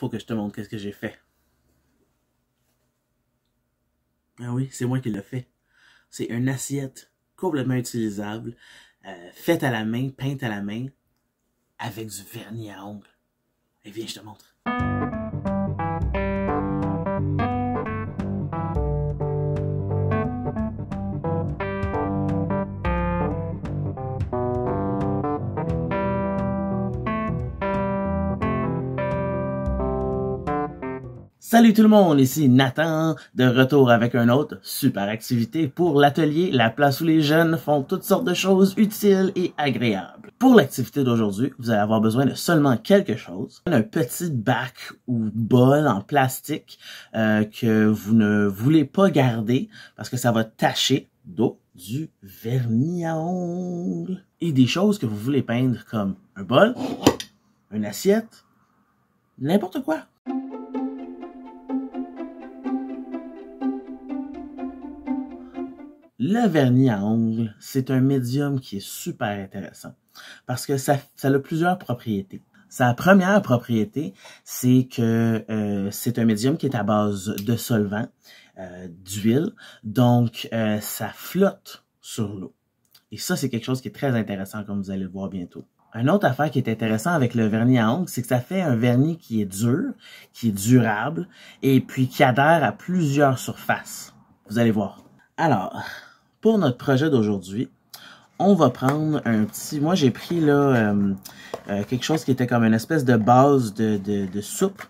faut que je te montre qu'est-ce que j'ai fait. Ah oui, c'est moi qui l'ai fait. C'est une assiette complètement utilisable, faite à la main, peinte à la main, avec du vernis à ongles. Et viens, je te montre. Salut tout le monde, ici Nathan, de retour avec une autre super activité pour l'atelier, la place où les jeunes font toutes sortes de choses utiles et agréables. Pour l'activité d'aujourd'hui, vous allez avoir besoin de seulement quelque chose. Un petit bac ou bol en plastique que vous ne voulez pas garder parce que ça va tacher d'eau, du vernis à ongles et des choses que vous voulez peindre comme un bol, une assiette, n'importe quoi. Le vernis à ongles, c'est un médium qui est super intéressant parce que ça a plusieurs propriétés. Sa première propriété, c'est que c'est un médium qui est à base de solvant, d'huile, donc ça flotte sur l'eau. Et ça, c'est quelque chose qui est très intéressant, comme vous allez le voir bientôt. Une autre affaire qui est intéressante avec le vernis à ongles, c'est que ça fait un vernis qui est dur, qui est durable, et puis qui adhère à plusieurs surfaces. Vous allez voir. Alors, pour notre projet d'aujourd'hui, on va prendre un petit... Moi, j'ai pris là quelque chose qui était comme une espèce de base de soupe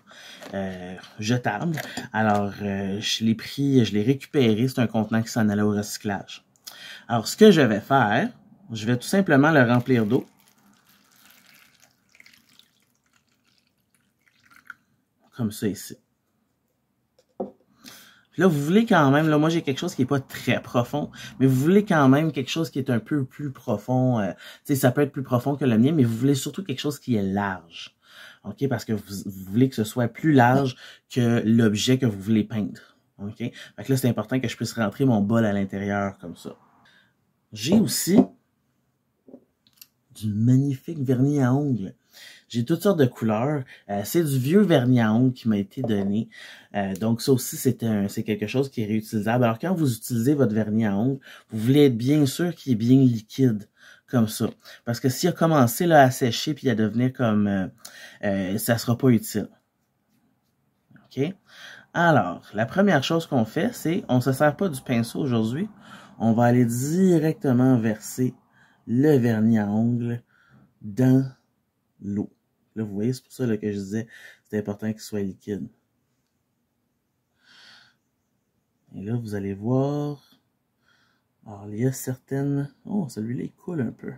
jetable. Alors, je l'ai pris, je l'ai récupéré. C'est un contenant qui s'en allait au recyclage. Alors, ce que je vais faire, je vais tout simplement le remplir d'eau. Comme ça ici. Là, vous voulez quand même, là, moi j'ai quelque chose qui est pas très profond, mais vous voulez quand même quelque chose qui est un peu plus profond. Tu sais, ça peut être plus profond que le mien, mais vous voulez surtout quelque chose qui est large. OK? Parce que vous voulez que ce soit plus large que l'objet que vous voulez peindre. OK? Fait que là, c'est important que je puisse rentrer mon bol à l'intérieur comme ça. J'ai aussi du magnifique vernis à ongles. J'ai toutes sortes de couleurs. C'est du vieux vernis à ongles qui m'a été donné. Donc ça aussi, c'est quelque chose qui est réutilisable. Alors quand vous utilisez votre vernis à ongles, vous voulez être bien sûr qu'il est bien liquide comme ça. Parce que s'il a commencé là, à sécher puis à devenir comme... ça sera pas utile. OK? Alors, la première chose qu'on fait, c'est on ne se sert pas du pinceau aujourd'hui. On va aller directement verser le vernis à ongles dans l'eau. Là, vous voyez, c'est pour ça là, que je disais c'est important qu'il soit liquide. Et là, vous allez voir. Alors, il y a certaines... Oh, celui-là, il coule un peu.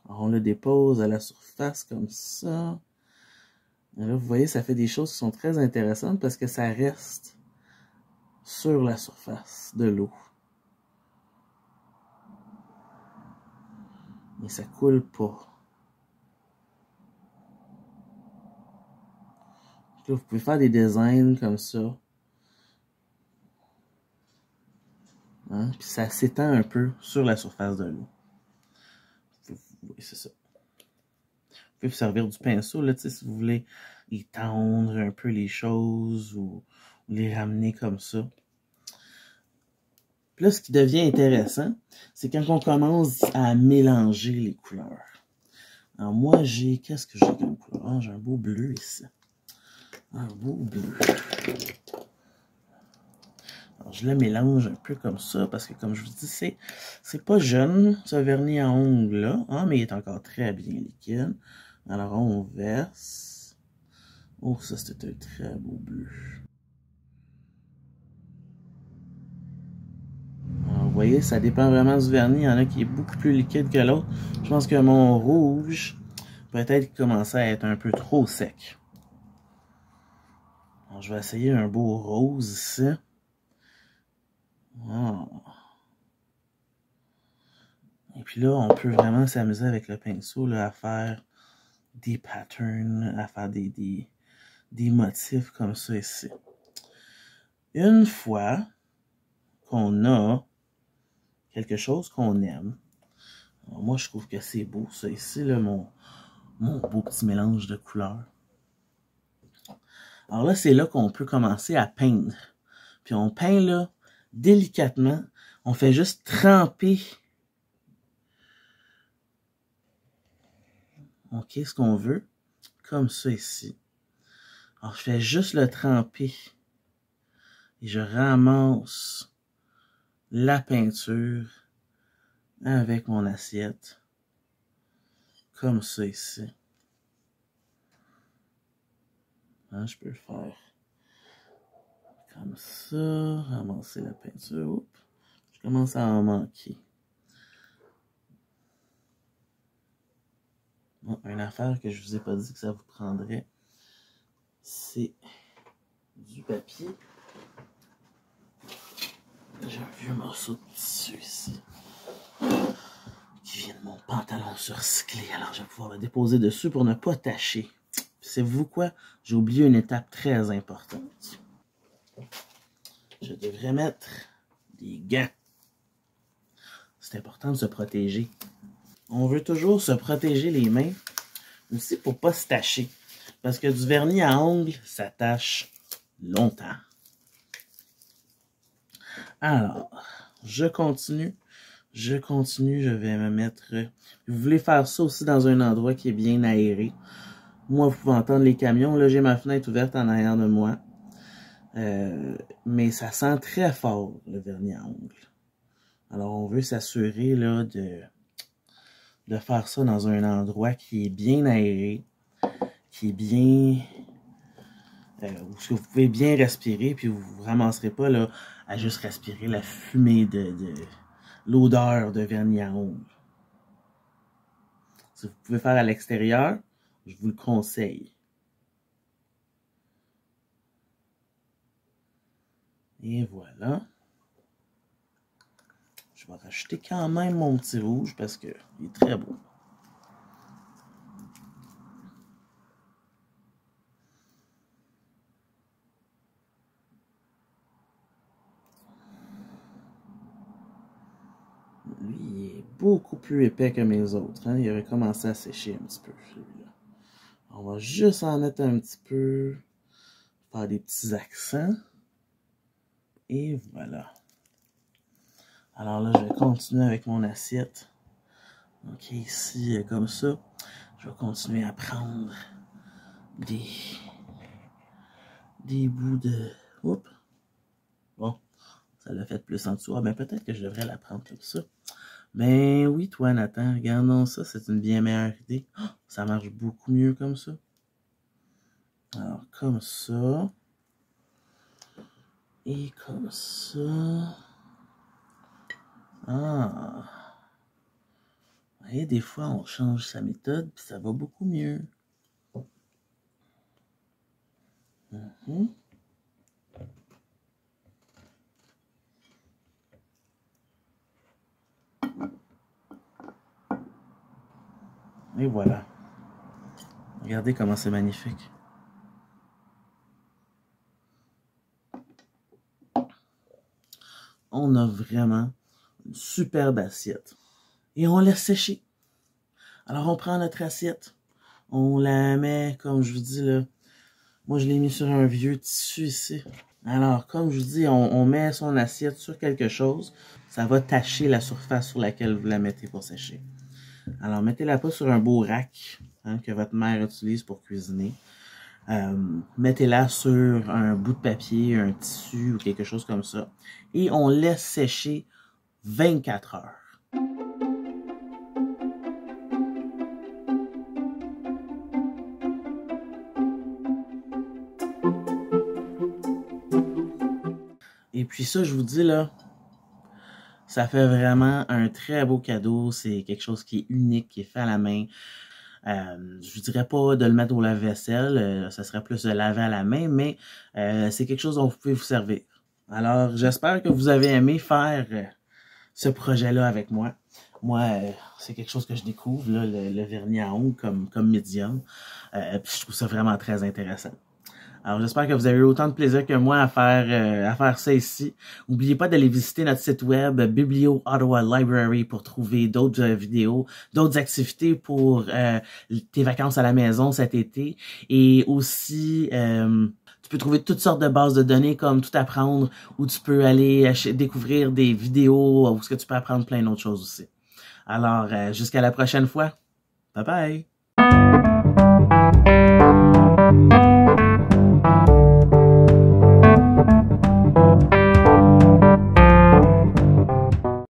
Alors, on le dépose à la surface comme ça. Et là, vous voyez, ça fait des choses qui sont très intéressantes parce que ça reste sur la surface de l'eau. Mais ça coule pas. Là, vous pouvez faire des designs comme ça. Hein? Puis ça s'étend un peu sur la surface de l'eau. Oui, c'est ça. Vous pouvez vous servir du pinceau, là, si vous voulez étendre un peu les choses ou les ramener comme ça. Puis là, ce qui devient intéressant, c'est quand on commence à mélanger les couleurs. Alors moi, qu'est-ce que j'ai comme couleur? Ah, j'ai un beau bleu ici. Un beau bleu. Alors, je le mélange un peu comme ça, parce que comme je vous dis, c'est pas jeune, ce vernis à ongles là, hein, mais il est encore très bien liquide. Alors, on verse. Oh, ça, c'était un très beau bleu. Alors, vous voyez, ça dépend vraiment du vernis. Il y en a qui est beaucoup plus liquide que l'autre. Je pense que mon rouge, peut-être commençait à être un peu trop sec. Alors, je vais essayer un beau rose ici. Oh. Et puis là, on peut vraiment s'amuser avec le pinceau là, à faire des patterns, à faire des motifs comme ça ici. Une fois qu'on a quelque chose qu'on aime, Alors, moi, je trouve que c'est beau, ça ici, là, mon beau petit mélange de couleurs. Alors là, c'est là qu'on peut commencer à peindre. Puis on peint là, délicatement. On fait juste tremper. OK, ce qu'on veut. Comme ça ici. Alors, je fais juste le tremper. Et je ramasse la peinture avec mon assiette. Comme ça ici. Hein, je peux le faire comme ça. Ramasser la peinture. Oups. Je commence à en manquer. Bon, une affaire que je vous ai pas dit que ça vous prendrait, c'est du papier. J'ai un vieux morceau de tissu ici qui vient de mon pantalon surcyclé. Alors, je vais pouvoir le déposer dessus pour ne pas tacher. Savez-vous quoi? J'ai oublié une étape très importante. Je devrais mettre des gants. C'est important de se protéger. On veut toujours se protéger les mains aussi pour pas se tacher. Parce que du vernis à ongles, ça tâche longtemps. Alors, je continue. Je vais me mettre... Vous voulez faire ça aussi dans un endroit qui est bien aéré. Moi, vous pouvez entendre les camions. Là, j'ai ma fenêtre ouverte en arrière de moi. Mais ça sent très fort, le vernis à ongles. Alors, on veut s'assurer là de faire ça dans un endroit qui est bien aéré, qui est bien... où vous pouvez bien respirer, puis vous ne vous ramasserez pas là, à juste respirer la fumée de l'odeur de vernis à ongles. Si vous pouvez faire à l'extérieur, je vous le conseille. Et voilà. Je vais rajouter quand même mon petit rouge parce qu'il est très beau. Lui, il est beaucoup plus épais que mes autres. Hein? Il avait commencé à sécher un petit peu, celui-là. On va juste en mettre un petit peu. Faire des petits accents. Et voilà. Alors là, je vais continuer avec mon assiette. Donc ici, comme ça. Je vais continuer à prendre des bouts de... Oups. Bon, ça l'a fait plus en dessous. Ah, ben peut-être que je devrais la prendre comme ça. Ben oui, toi, Nathan, regardons ça. C'est une bien meilleure idée. Oh, ça marche beaucoup mieux comme ça. Alors, comme ça. Et comme ça. Ah. Et des fois, on change sa méthode, puis ça va beaucoup mieux. Et voilà. Regardez comment c'est magnifique. On a vraiment une superbe assiette. Et on laisse sécher. Alors, on prend notre assiette. On la met, comme je vous dis là. Moi, je l'ai mis sur un vieux tissu ici. Alors, comme je vous dis, on met son assiette sur quelque chose. Ça va tacher la surface sur laquelle vous la mettez pour sécher. Alors, mettez-la pas sur un beau rack que votre mère utilise pour cuisiner. Mettez-la sur un bout de papier, un tissu ou quelque chose comme ça. Et on laisse sécher 24 heures. Et puis ça, je vous dis là, ça fait vraiment un très beau cadeau. C'est quelque chose qui est unique, qui est fait à la main. Je vous dirais pas de le mettre au lave-vaisselle, ça serait plus de laver à la main, mais c'est quelque chose dont vous pouvez vous servir. Alors, j'espère que vous avez aimé faire ce projet-là avec moi. Moi, c'est quelque chose que je découvre, là, le vernis à ongles comme médium. Puis je trouve ça vraiment très intéressant. Alors, j'espère que vous avez eu autant de plaisir que moi à faire ça ici. N'oubliez pas d'aller visiter notre site web Biblio Ottawa Library pour trouver d'autres vidéos, d'autres activités pour tes vacances à la maison cet été. Et aussi, tu peux trouver toutes sortes de bases de données comme Tout apprendre, où tu peux aller découvrir des vidéos, où tu peux apprendre plein d'autres choses aussi. Alors, jusqu'à la prochaine fois. Bye bye!